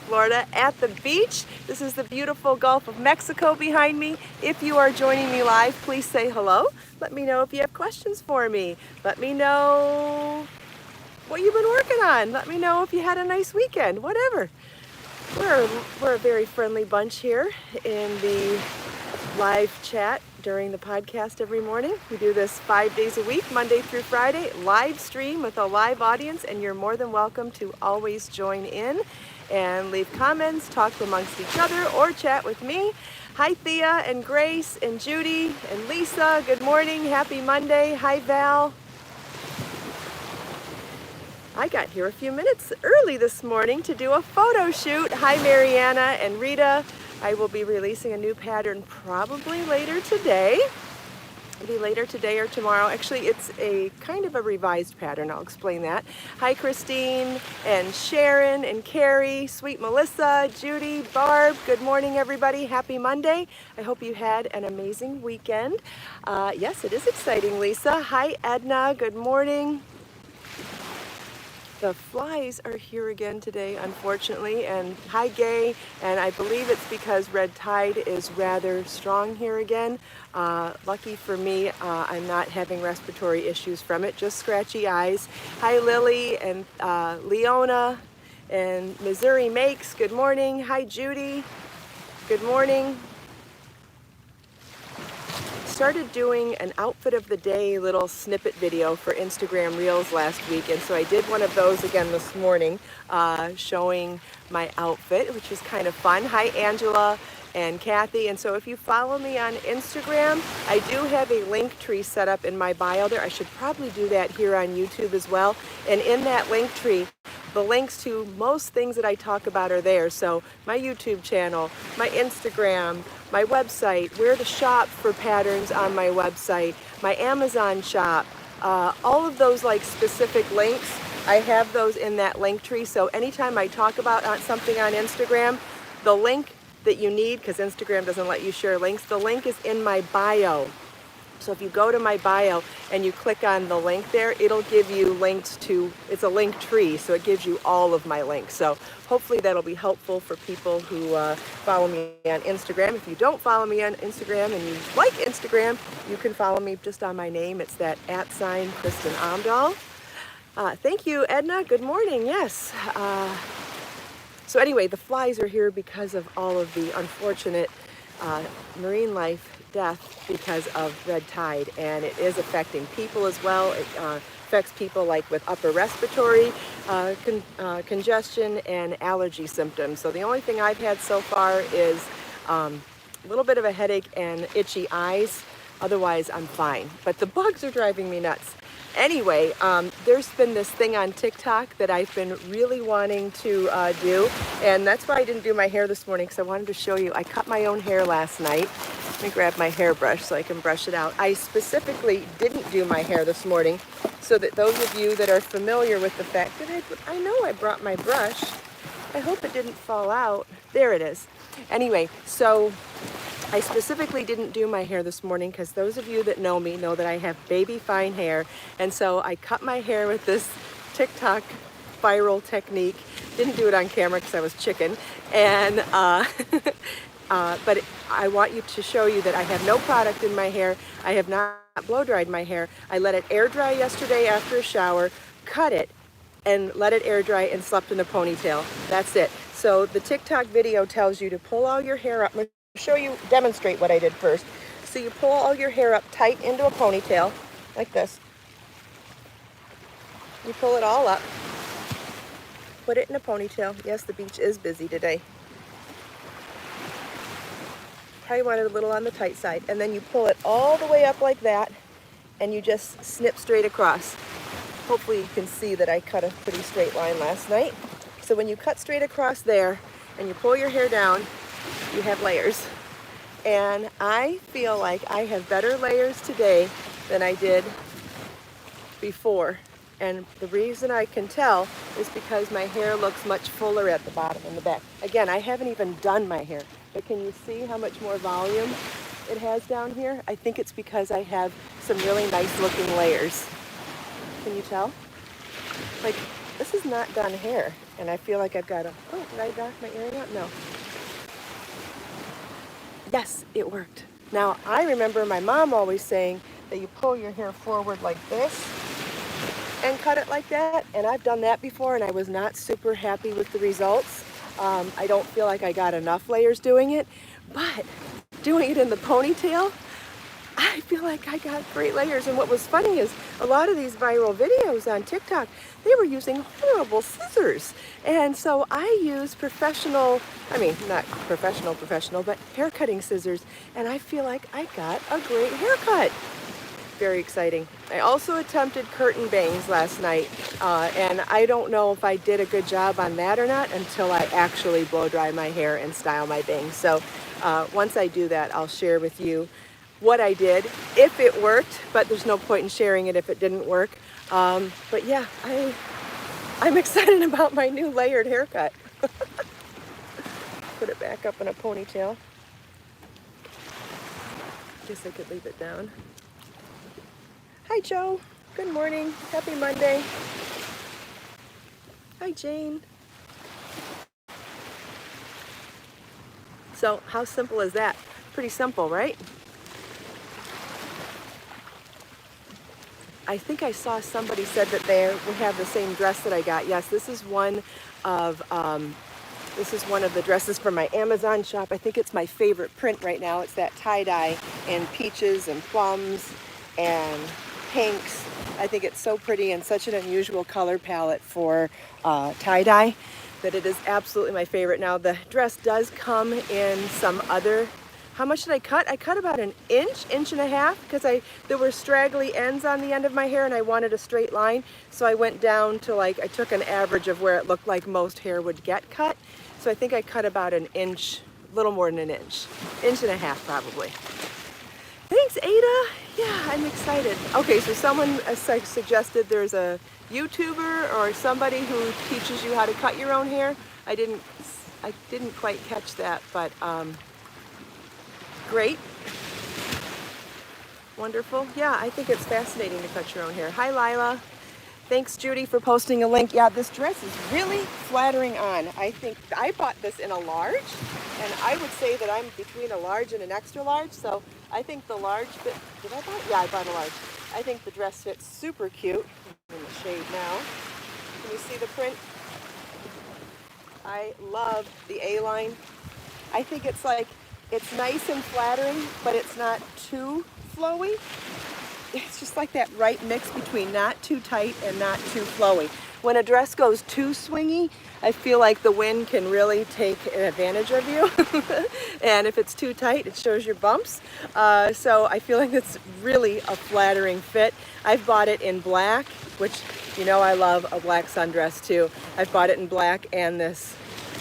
Florida at the beach. This is the beautiful Gulf of Mexico behind me. If you are joining me live, please say hello. Let me know if you have questions for me. Let me know what you've been working on. Let me know if you had a nice weekend, whatever. We're a very friendly bunch here in the live chat during the podcast every morning. We do this 5 days a week, Monday through Friday, live stream with a live audience, and you're more than welcome to always join in and leave comments, talk amongst each other, or chat with me. Hi Thea and Grace and Judy and Lisa, good morning, happy Monday. Hi Val. I got here a few minutes early this morning to do a photo shoot. Hi Mariana and Rita. I will be releasing a new pattern probably later today. It'll be later today or tomorrow. Actually, it's a kind of a revised pattern. I'll explain that. Hi Christine and Sharon and Carrie, sweet Melissa, Judy, Barb. Good morning everybody. Happy Monday. I hope you had an amazing weekend. Yes, it is exciting, Lisa. Hi Edna. Good morning. The flies are here again today, unfortunately, and hi Gay, and I believe it's because red tide is rather strong here again. Lucky for me, I'm not having respiratory issues from it, just scratchy eyes. Hi Lily and Leona and Missouri Makes, good morning. Hi Judy, good morning. Started doing an outfit of the day little snippet video for Instagram Reels last week, and so I did one of those again this morning, showing my outfit, which is kind of fun. Hi Angela and Kathy. And so if you follow me on Instagram, I do have a link tree set up in my bio there. I should probably do that here on YouTube as well. And in that link tree, the links to most things that I talk about are there. So my YouTube channel, my Instagram, my website, where to shop for patterns on my website, my Amazon shop, all of those like specific links, I have those in that link tree. So anytime I talk about something on Instagram, the link that you need, because Instagram doesn't let you share links, the link is in my bio. So if you go to my bio and you click on the link there, it'll give you links to, it's a link tree, so it gives you all of my links. So hopefully that'll be helpful for people who follow me on Instagram. If you don't follow me on Instagram and you like Instagram, you can follow me just on my name. It's that @ Kristin Omdahl. Thank you, Edna. Good morning. Yes. So anyway, the flies are here because of all of the unfortunate marine life death because of red tide, and it is affecting people as well. It affects people like with upper respiratory congestion and allergy symptoms. So the only thing I've had so far is a little bit of a headache and itchy eyes. Otherwise, I'm fine. But the bugs are driving me nuts. Anyway, there's been this thing on TikTok that I've been really wanting to do, and that's why I didn't do my hair this morning, because I wanted to show you. I cut my own hair last night. Let me grab my hairbrush so I can brush it out. I specifically didn't do my hair this morning so that those of you that are familiar with the fact that I know I brought my brush. I hope it didn't fall out. There it is. Anyway, so I specifically didn't do my hair this morning because those of you that know me know that I have baby fine hair, and so I cut my hair with this TikTok viral technique. Didn't do it on camera because I was chicken, and but I want to show you that I have no product in my hair. I have not blow dried my hair. I let it air dry yesterday after a shower, cut it, and let it air dry and slept in a ponytail. That's it. So the TikTok video tells you to pull all your hair up. Show you, demonstrate what I did first. So you pull all your hair up tight into a ponytail like this. You pull it all up, put it in a ponytail. Yes, the beach is busy today. Probably want it a little on the tight side. And then you pull it all the way up like that, and you just snip straight across. Hopefully you can see that I cut a pretty straight line last night. So when you cut straight across there and you pull your hair down, you have layers. And I feel like I have better layers today than I did before. And the reason I can tell is because my hair looks much fuller at the bottom and the back. Again, I haven't even done my hair, but can you see how much more volume it has down here? I think it's because I have some really nice looking layers. Can you tell? Like, this this is not done hair, and I feel like I've got a, oh, did I knock my earring out? No. Yes, it worked. Now, I remember my mom always saying that you pull your hair forward like this and cut it like that, and I've done that before, and I was not super happy with the results. I don't feel like I got enough layers doing it, but doing it in the ponytail, I feel like I got great layers. And what was funny is a lot of these viral videos on TikTok, they were using horrible scissors. And so I use professional, I mean, not professional, but hair cutting scissors. And I feel like I got a great haircut. Very exciting. I also attempted curtain bangs last night. And I don't know if I did a good job on that or not until I actually blow dry my hair and style my bangs. So once I do that, I'll share with you what I did, if it worked, but there's no point in sharing it if it didn't work. But yeah, I'm excited about my new layered haircut. Put it back up in a ponytail. Guess I could leave it down. Hi, Joe. Good morning. Happy Monday. Hi, Jane. So how simple is that? Pretty simple, right? I think I saw somebody said that they would have the same dress that I got. Yes, this is one of the dresses from my Amazon shop. I think it's my favorite print right now. It's that tie-dye in peaches and plums and pinks. I think it's so pretty and such an unusual color palette for tie-dye that it is absolutely my favorite. Now the dress does come in some other. How much did I cut? I cut about an inch and a half, because there were straggly ends on the end of my hair and I wanted a straight line. So I went down to I took an average of where it looked like most hair would get cut. So I think I cut about an inch, a little more than an inch and a half probably. Thanks, Ada. Yeah, I'm excited. Okay, so someone suggested there's a YouTuber or somebody who teaches you how to cut your own hair. I didn't quite catch that, but great. Wonderful. Yeah, I think it's fascinating to cut your own hair. Hi, Lila. Thanks, Judy, for posting a link. Yeah, this dress is really flattering on. I think I bought this in a large, and I would say that I'm between a large and an extra large, so I think the large fit. Did I buy? Yeah, I bought a large. I think the dress fits super cute. I'm in the shade now. Can you see the print? I love the A-line. I think it's nice and flattering, but it's not too flowy. It's just like that right mix between not too tight and not too flowy. When a dress goes too swingy, I feel like the wind can really take advantage of you. And if it's too tight, it shows your bumps. So I feel like it's really a flattering fit. I've bought it in black, which, you know, I love a black sundress too. I've bought it in black and this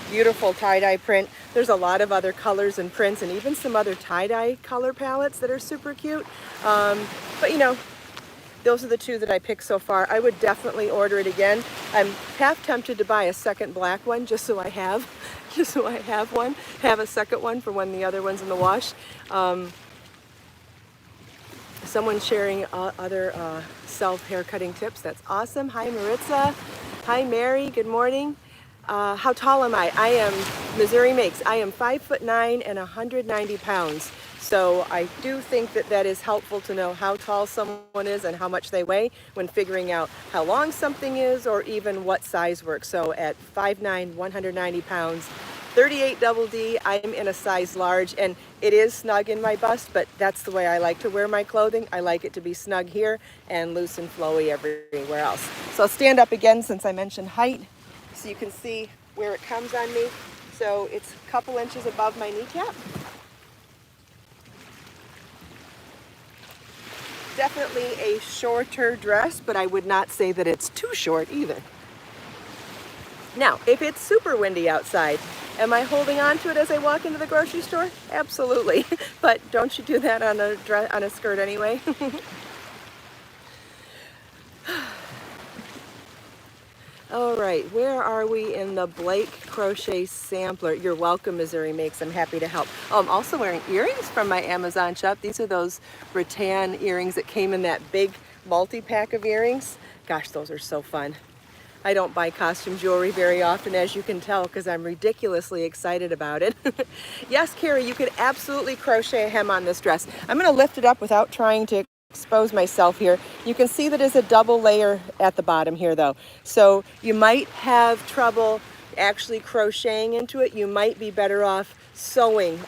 beautiful tie-dye print. There's a lot of other colors and prints and even some other tie-dye color palettes that are super cute. But you know, those are the two that I picked so far. I would definitely order it again. I'm half tempted to buy a second black one just so I have one, have a second one for when the other one's in the wash. Someone sharing other self-hair cutting tips. That's awesome. Hi, Maritza. Hi, Mary. Good morning. How tall am I? I am, Missouri Makes, I am 5'9" and 190 pounds. So I do think that that is helpful to know how tall someone is and how much they weigh when figuring out how long something is or even what size works. So at 5'9", 190 pounds, 38 double D, I am in a size large, and it is snug in my bust, but that's the way I like to wear my clothing. I like it to be snug here and loose and flowy everywhere else. So I'll stand up again since I mentioned height, so you can see where it comes on me. So it's a couple inches above my kneecap. Definitely a shorter dress, but I would not say that it's too short either. Now, if it's super windy outside, am I holding on to it as I walk into the grocery store? Absolutely. But don't you do that on a skirt anyway? All right, where are we in the Blake Crochet Sampler? You're welcome, Missouri Makes. I'm happy to help. Oh, I'm also wearing earrings from my Amazon shop. These are those rattan earrings that came in that big multi-pack of earrings. Gosh, those are so fun. I don't buy costume jewelry very often, as you can tell, because I'm ridiculously excited about it. Yes, Carrie, you could absolutely crochet a hem on this dress. I'm going to lift it up without trying to expose myself here. You can see that it's a double layer at the bottom here though. So you might have trouble actually crocheting into it. You might be better off sewing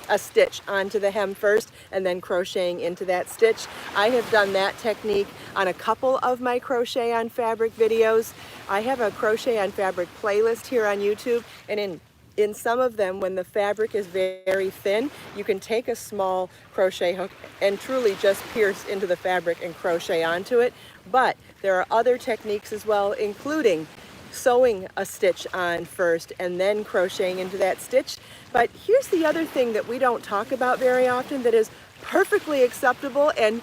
a stitch onto the hem first and then crocheting into that stitch. I have done that technique on a couple of my crochet on fabric videos. I have a crochet on fabric playlist here on YouTube, and in some of them, when the fabric is very thin, you can take a small crochet hook and truly just pierce into the fabric and crochet onto it. But there are other techniques as well, including sewing a stitch on first and then crocheting into that stitch. But here's the other thing that we don't talk about very often that is perfectly acceptable and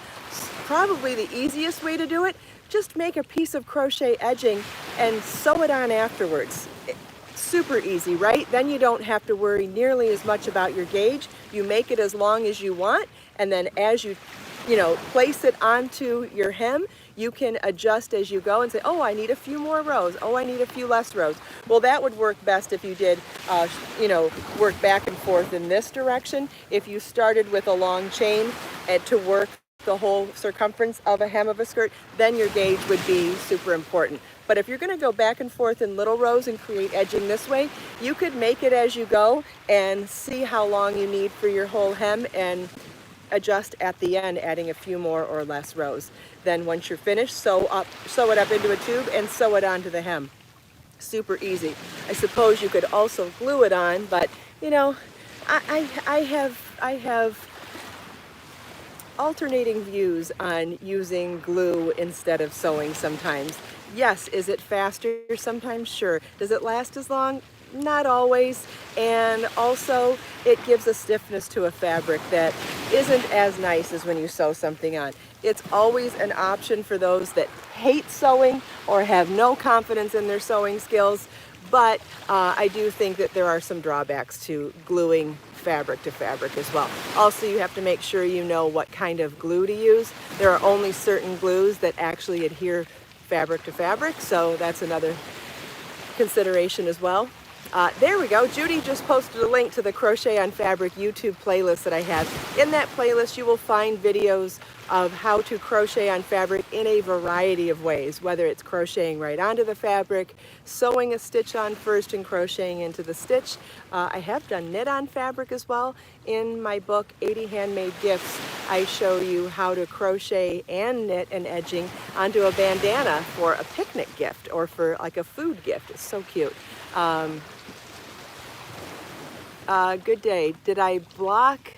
probably the easiest way to do it. Just make a piece of crochet edging and sew it on afterwards. Super easy, right? Then you don't have to worry nearly as much about your gauge. You make it as long as you want, and then as you place it onto your hem, you can adjust as you go and say, oh, I need a few more rows. Oh, I need a few less rows. Well, that would work best if you did, work back and forth in this direction. If you started with a long chain to work the whole circumference of a hem of a skirt, then your gauge would be super important. But if you're going to go back and forth in little rows and create edging this way, you could make it as you go and see how long you need for your whole hem and adjust at the end, adding a few more or less rows. Then once you're finished, sew it up into a tube and sew it onto the hem. Super easy. I suppose you could also glue it on, but I have alternating views on using glue instead of sewing sometimes. Yes, is it faster sometimes? Sure. Does it last as long? Not always. And also it gives a stiffness to a fabric that isn't as nice as when you sew something on. It's always an option for those that hate sewing or have no confidence in their sewing skills, but I do think that there are some drawbacks to gluing fabric to fabric as well. Also, you have to make sure you know what kind of glue to use. There are only certain glues that actually adhere fabric to fabric, so that's another consideration as well. There we go. Judy just posted a link to the Crochet on Fabric YouTube playlist that I have. In that playlist, you will find videos of how to crochet on fabric in a variety of ways, whether it's crocheting right onto the fabric, sewing a stitch on first and crocheting into the stitch. I have done knit on fabric as well. In my book, 80 Handmade Gifts, I show you how to crochet and knit and edging onto a bandana for a picnic gift or for like a food gift. It's so cute. Good day. Did I block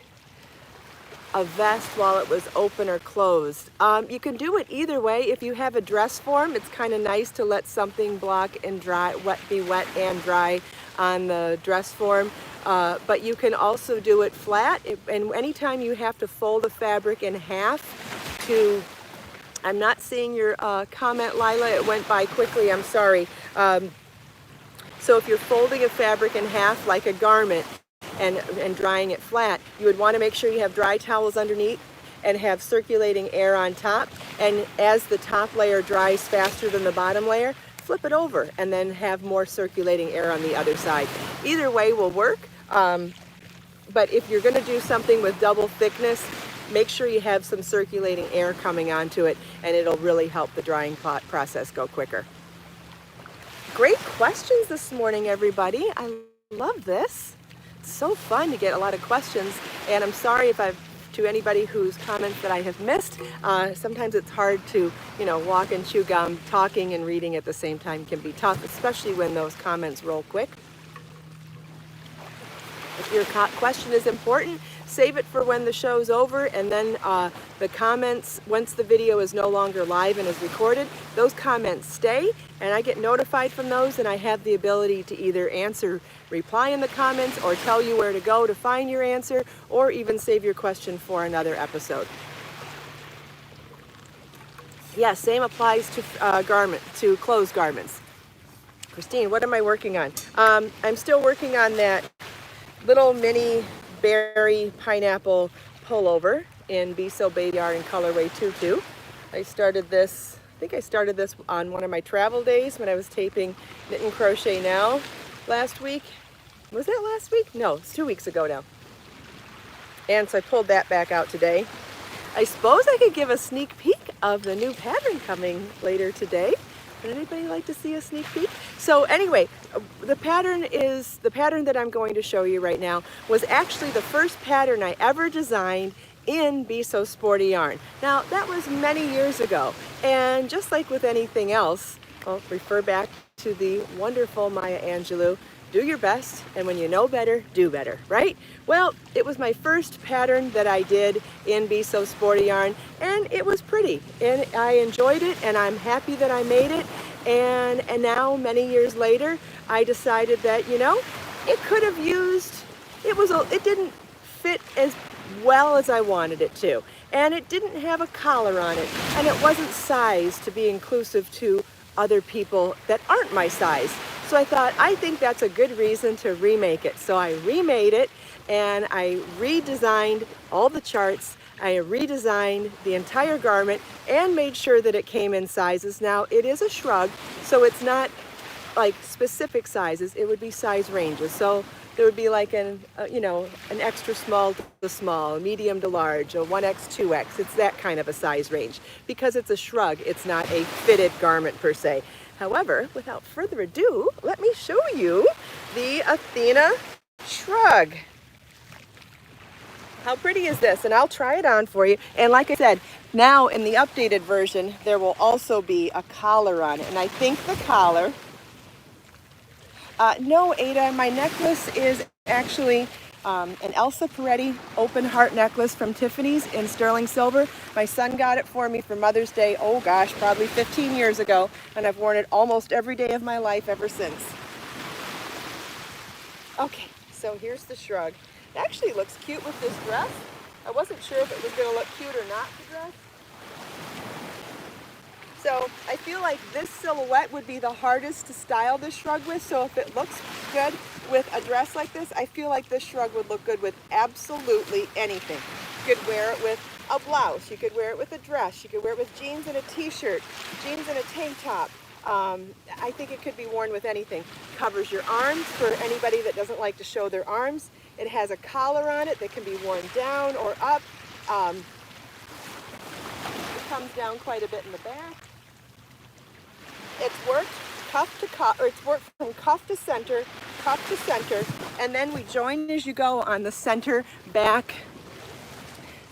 a vest while it was open or closed? You can do it either way. If you have a dress form, it's kind of nice to let something block and dry, be wet and dry on the dress form. But you can also do it flat. And anytime you have to fold the fabric in half to, I'm not seeing your comment, Lila. It went by quickly. I'm sorry. So if you're folding a fabric in half like a garment and drying it flat, you would want to make sure you have dry towels underneath and have circulating air on top. And as the top layer dries faster than the bottom layer, flip it over and then have more circulating air on the other side. Either way will work. But if you're going to do something with double thickness, make sure you have some circulating air coming onto it, and it'll really help the drying process go quicker. Great questions this morning, everybody. I love this. It's so fun to get a lot of questions, and I'm sorry if to anybody whose comments that I have missed. Sometimes it's hard to, walk and chew gum. Talking and reading at the same time can be tough, especially when those comments roll quick. If your question is important, save it for when the show's over, and then the comments, once the video is no longer live and is recorded, those comments stay, and I get notified from those, and I have the ability to either reply in the comments, or tell you where to go to find your answer, or even save your question for another episode. Yeah, same applies to closed garments. Christine, what am I working on? I'm still working on that little mini berry pineapple pullover in Be So Baby R in colorway 22. I started this I think I started this on one of my travel days when I was taping Knit and Crochet Now last week. Was that last week? No, it's 2 weeks ago now. And so I pulled that back out today. I suppose I could give a sneak peek of the new pattern coming later today. Would anybody like to see a sneak peek? So anyway, the pattern that I'm going to show you right now was actually the first pattern I ever designed in Be So Sporty yarn. Now that was many years ago, and just like with anything else, I'll refer back to the wonderful Maya Angelou, do your best, and when you know better, do better, right? Well, it was my first pattern that I did in Be So Sporty yarn, and it was pretty, and I enjoyed it, and I'm happy that I made it. And now, many years later, I decided that, you know, it could have used, it didn't fit as well as I wanted it to, and it didn't have a collar on it, and it wasn't sized to be inclusive to other people that aren't my size. So I thought, I think that's a good reason to remake it. So I remade it, and I redesigned all the charts. I redesigned the entire garment and made sure that it came in sizes. Now it is a shrug, so it's not like specific sizes. It would be size ranges. So there would be like an extra small to small, medium to large, a 1X, 2X. It's that kind of a size range. Because it's a shrug, it's not a fitted garment per se. However, without further ado, let me show you the Athena shrug. How pretty is this? And I'll try it on for you. And like I said, now in the updated version, there will also be a collar on it. And I think the collar, no, Ada, my necklace is actually an Elsa Peretti open heart necklace from Tiffany's in sterling silver. My son got it for me for Mother's Day, oh gosh, probably 15 years ago, and I've worn it almost every day of my life ever since. Okay, so here's the shrug. It actually looks cute with this dress. I wasn't sure if it was going to look cute or not, the dress. So I feel like this silhouette would be the hardest to style this shrug with, so if it looks good with a dress like this, I feel like this shrug would look good with absolutely anything. You could wear it with a blouse, you could wear it with a dress, you could wear it with jeans and a t-shirt, jeans and a tank top. I think it could be worn with anything. Covers your arms for anybody that doesn't like to show their arms. It has a collar on it that can be worn down or up. It comes down quite a bit in the back. It's worked cuff to cuff, or it's worked from cuff to center, and then we join as you go on the center back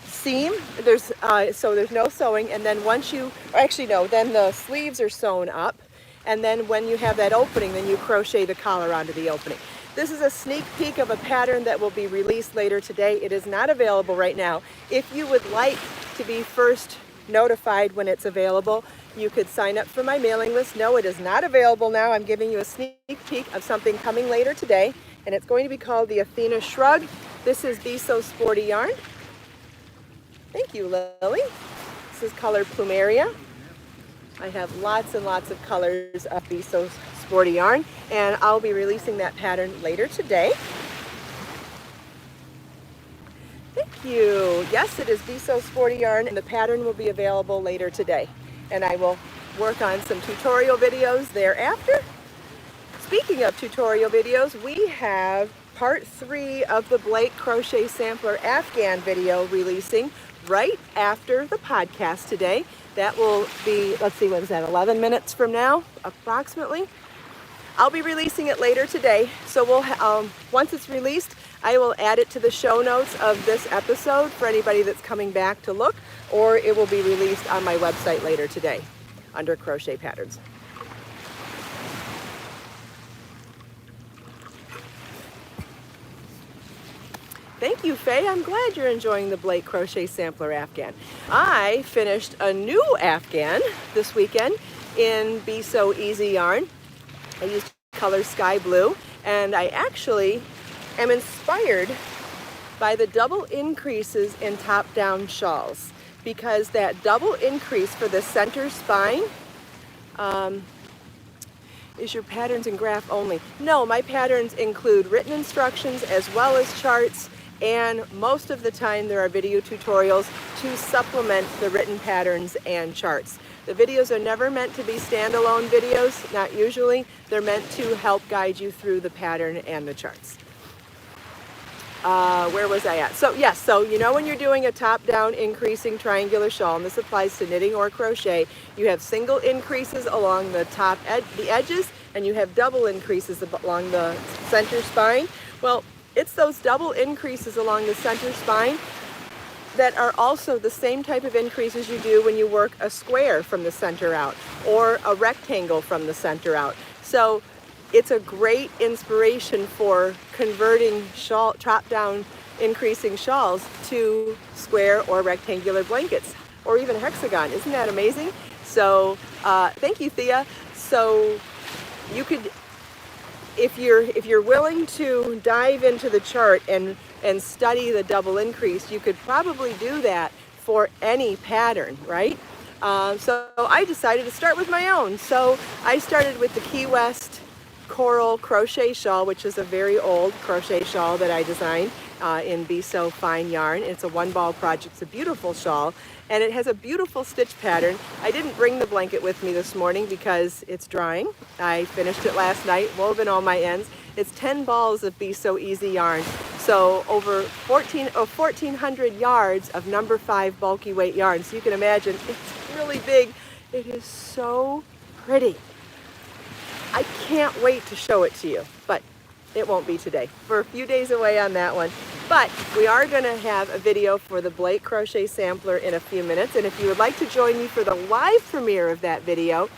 seam. So there's no sewing, and then once you, actually no, then the sleeves are sewn up, and then when you have that opening, then you crochet the collar onto the opening. This is a sneak peek of a pattern that will be released later today. It is not available right now. If you would like to be first notified when it's available, you could sign up for my mailing list. No, it is not available now. I'm giving you a sneak peek of something coming later today, and it's going to be called the Athena Shrug. This is Be So Sporty yarn. Thank you, Lily. This is colored Plumeria. I have lots and lots of colors of Be So Sporty yarn, and I'll be releasing that pattern later today. Thank you. Yes, it is Be So Sporty yarn, and the pattern will be available later today. And I will work on some tutorial videos thereafter. Speaking of tutorial videos, we have part 3 of the Blake Crochet Sampler Afghan video releasing right after the podcast today. That will be, let's see, what is that, 11 minutes from now, approximately? I'll be releasing it later today, so we'll once it's released, I will add it to the show notes of this episode for anybody that's coming back to look, or it will be released on my website later today under Crochet Patterns. Thank you, Faye. I'm glad you're enjoying the Blake Crochet Sampler Afghan. I finished a new Afghan this weekend in Be So Easy yarn. I used color Sky Blue, and I actually am inspired by the double increases in top-down shawls, because that double increase for the center spine is your patterns and graph only. No, my patterns include written instructions as well as charts, and most of the time there are video tutorials to supplement the written patterns and charts. The videos are never meant to be standalone videos, not usually. They're meant to help guide you through the pattern and the charts. Where was I at? So yes, so you know when you're doing a top-down increasing triangular shawl, and this applies to knitting or crochet, you have single increases along the top the edges, and you have double increases along the center spine. Well, it's those double increases along the center spine that are also the same type of increases you do when you work a square from the center out or a rectangle from the center out. So it's a great inspiration for converting top-down increasing shawls to square or rectangular blankets, or even hexagon. Isn't that amazing? So thank you, Thea. So you could, if you're willing to dive into the chart and study the double increase, you could probably do that for any pattern, right? So I decided to start with my own. So I started with the Key West Coral Crochet Shawl, which is a very old crochet shawl that I designed in Be So Fine yarn. It's a one-ball project. It's a beautiful shawl, and it has a beautiful stitch pattern. I didn't bring the blanket with me this morning because it's drying. I finished it last night, woven all my ends. It's 10 balls of Be So Easy yarn. So over 1,400 yards of number 5 bulky weight yarn. So you can imagine it's really big. It is so pretty. I can't wait to show it to you, but it won't be today. We're a few days away on that one. But we are going to have a video for the Blake Crochet Sampler in a few minutes. And if you would like to join me for the live premiere of that video,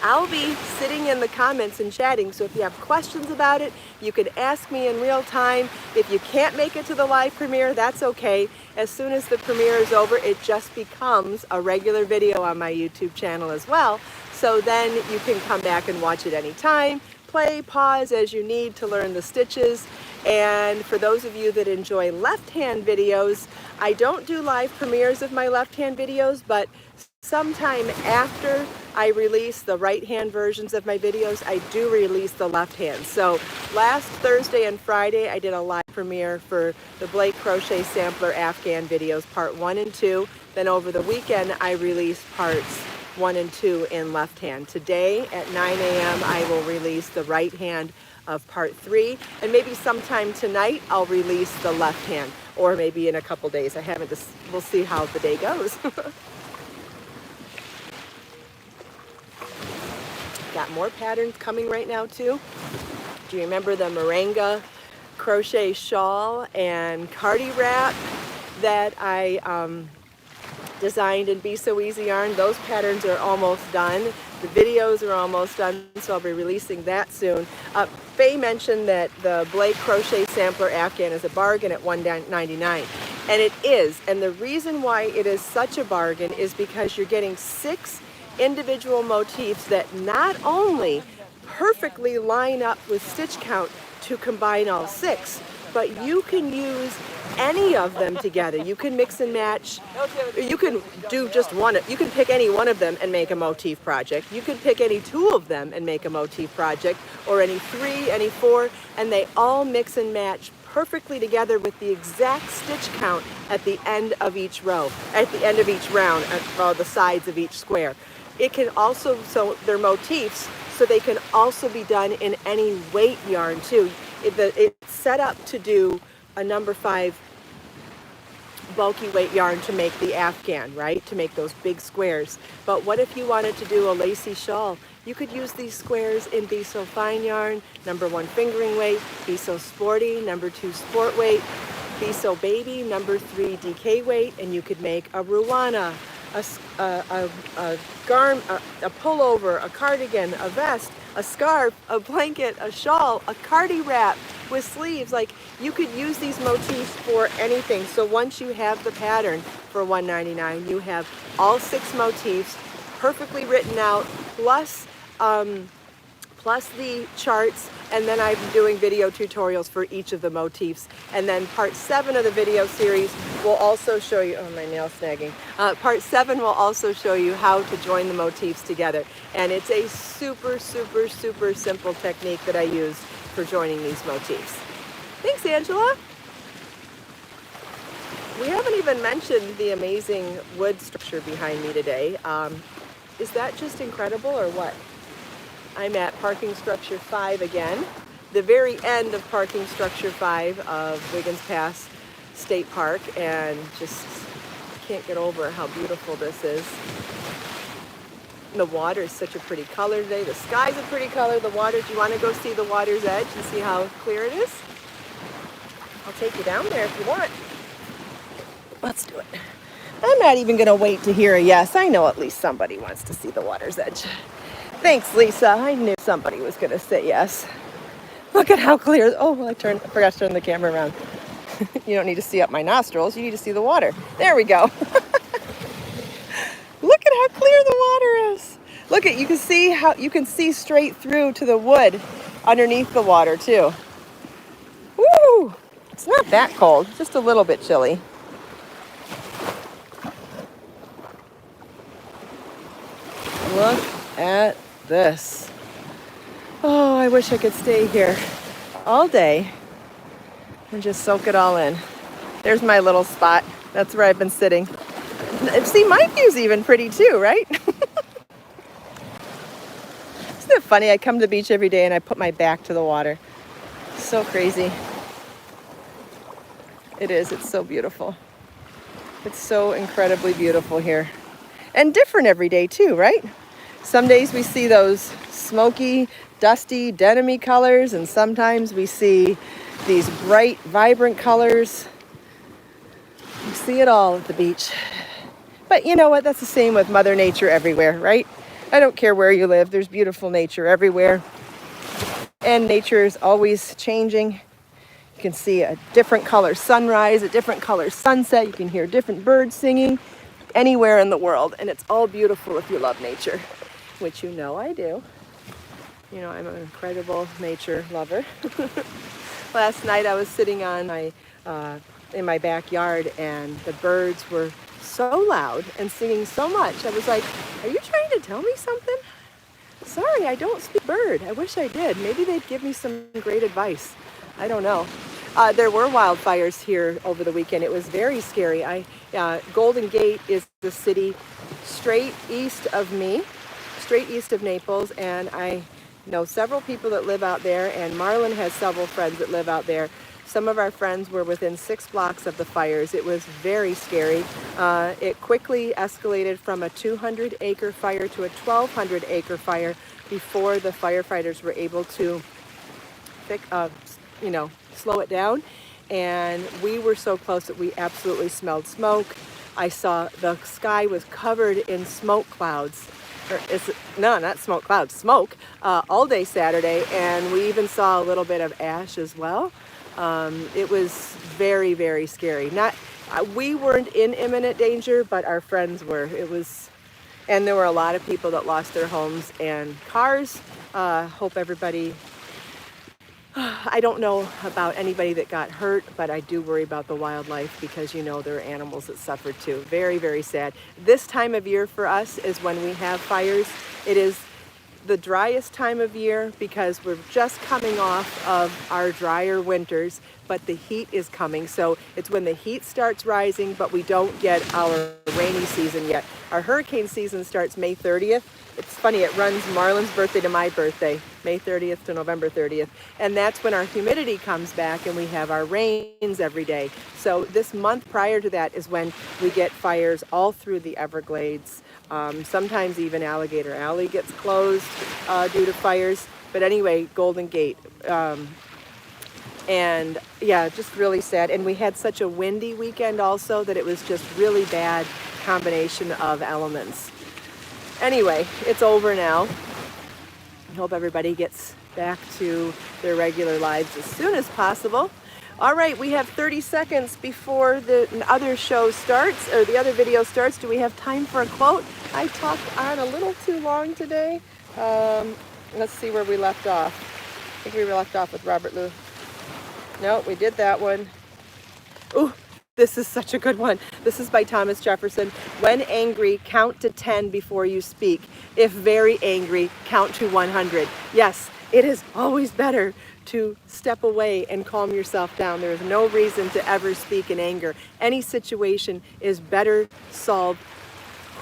I'll be sitting in the comments and chatting. So if you have questions about it, you can ask me in real time. If you can't make it to the live premiere, that's okay. As soon as the premiere is over, it just becomes a regular video on my YouTube channel as well. So then you can come back and watch it anytime, play, pause as you need to learn the stitches. And for those of you that enjoy left-hand videos, I don't do live premieres of my left-hand videos, but sometime after I release the right-hand versions of my videos, I do release the left-hand. So last Thursday and Friday, I did a live premiere for the Blake Crochet Sampler Afghan videos, part 1 and 2. Then over the weekend, I released parts 1 and 2 in left hand. Today at 9 a.m. I will release the right hand of part 3, and maybe sometime tonight I'll release the left hand, or maybe in a couple days. We'll see how the day goes. Got more patterns coming right now too. Do you remember the Moringa crochet shawl and cardi wrap that I designed in Be So Easy yarn? Those patterns are almost done. The videos are almost done, so I'll be releasing that soon. Faye mentioned that the Blake Crochet Sampler Afghan is a bargain at $1.99, and it is. And the reason why it is such a bargain is because you're getting 6 individual motifs that not only perfectly line up with stitch count to combine all 6, but you can use any of them together. You can mix and match. You can do just one. You can pick any one of them and make a motif project. You can pick any 2 of them and make a motif project, or any 3, any 4, and they all mix and match perfectly together with the exact stitch count at the end of each row, at the end of each round, at the sides of each square. It can also, so they're motifs, so they can also be done in any weight yarn too. It's set up to do a number 5 bulky weight yarn to make the Afghan, right? To make those big squares. But what if you wanted to do a lacy shawl? You could use these squares in Be So Fine yarn, number 1 fingering weight, Be So Sporty, number 2 sport weight, Be So Baby, number 3 DK weight, and you could make a Ruana, a pullover, a cardigan, a vest, a scarf, a blanket, a shawl, a cardi wrap with sleeves. Like, you could use these motifs for anything. So once you have the pattern for $1.99, you have all 6 motifs perfectly written out, plus the charts, and then I'm doing video tutorials for each of the motifs. And then part 7 of the video series will also show you, oh, my nail snagging. Part 7 will also show you how to join the motifs together. And it's a super, super, super simple technique that I use for joining these motifs. Thanks, Angela. We haven't even mentioned the amazing wood structure behind me today. Is that just incredible or what? I'm at parking structure 5 again, the very end of parking structure 5 of Wiggins Pass State Park, and just can't get over how beautiful this is. The water is such a pretty color today. The sky's a pretty color. The water, do you want to go see the water's edge and see how clear it is? I'll take you down there if you want. Let's do it. I'm not even going to wait to hear a yes. I know at least somebody wants to see the water's edge. Thanks, Lisa. I knew somebody was going to say yes. Look at how clear. Oh, I forgot to turn the camera around. You don't need to see up my nostrils. You need to see the water. There we go. Look at how clear the water is. Look at, you can see straight through to the wood underneath the water too. Woo! It's not that cold, just a little bit chilly. Look at this. Oh, I wish I could stay here all day and just soak it all in. There's my little spot. That's where I've been sitting. See, my view's even pretty too, right? Isn't it funny? I come to the beach every day and I put my back to the water. So crazy. It is. It's so beautiful. It's so incredibly beautiful here. And different every day too, right? Some days we see those smoky, dusty, denim-y colors, and sometimes we see these bright, vibrant colors. You see it all at the beach. But you know what? That's the same with Mother Nature everywhere, right? I don't care where you live. There's beautiful nature everywhere. And nature is always changing. You can see a different color sunrise, a different color sunset. You can hear different birds singing anywhere in the world. And it's all beautiful if you love nature, which you know I do. You know, I'm an incredible nature lover. Last night I was sitting on in my backyard, and the birds were so loud and singing so much. I was like, are you trying to tell me something? Sorry, I don't speak bird. I wish I did. Maybe they'd give me some great advice. I don't know. There were wildfires here over the weekend. It was very scary. Golden Gate is the city straight east of me, straight east of Naples, and I know several people that live out there, and Marlon has several friends that live out there. Some of our friends were within 6 blocks of the fires. It was very scary. It quickly escalated from a 200-acre fire to a 1,200-acre fire before the firefighters were able to slow it down. And we were so close that we absolutely smelled smoke. I saw the sky was covered in smoke clouds. Not smoke clouds, smoke, all day Saturday. And we even saw a little bit of ash as well. It was very, very scary. We weren't in imminent danger, but our friends were. And there were a lot of people that lost their homes and cars. Hope everybody, I don't know about anybody that got hurt, but I do worry about the wildlife because, you know, there are animals that suffered too. Very, very sad. This time of year for us is when we have fires. It is the driest time of year because we're just coming off of our drier winters, but the heat is coming. So it's when the heat starts rising, but we don't get our rainy season yet. Our hurricane season starts May 30th. It's funny, it runs Marlon's birthday to my birthday, May 30th to November 30th. And that's when our humidity comes back and we have our rains every day. So this month prior to that is when we get fires all through the Everglades. Sometimes even Alligator Alley gets closed due to fires. But anyway, Golden Gate. And yeah, just really sad. And we had such a windy weekend also that it was just really bad combination of elements. Anyway, it's over now. I hope everybody gets back to their regular lives as soon as possible. All right, we have 30 seconds before the other show starts, or the other video starts. Do we have time for a quote? I talked on a little too long today. Let's see where we left off. I think we were left off with Robert Louis. No, we did that one. Ooh, this is such a good one. This is by Thomas Jefferson. When angry, count to 10 before you speak. If very angry, count to 100. Yes, it is always better to step away and calm yourself down. There is no reason to ever speak in anger. Any situation is better solved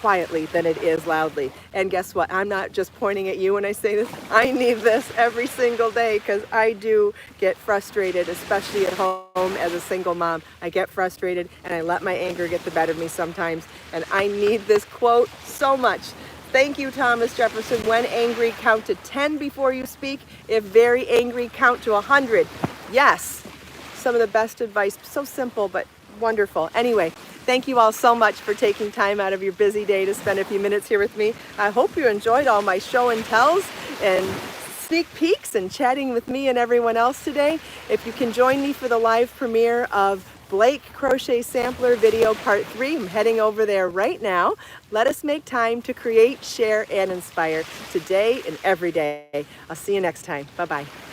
quietly than it is loudly. And guess what? I'm not just pointing at you when I say this. I need this every single day because I do get frustrated, especially at home as a single mom. I get frustrated and I let my anger get the better of me sometimes. And I need this quote so much. Thank you, Thomas Jefferson. When angry, count to 10 before you speak. If very angry, count to 100. Yes, some of the best advice. So simple, but wonderful. Anyway, thank you all so much for taking time out of your busy day to spend a few minutes here with me. I hope you enjoyed all my show and tells and sneak peeks and chatting with me and everyone else today. If you can join me for the live premiere of Blake Crochet Sampler Video Part 3, I'm heading over there right now. Let us make time to create, share, and inspire today and every day. I'll see you next time. Bye-bye.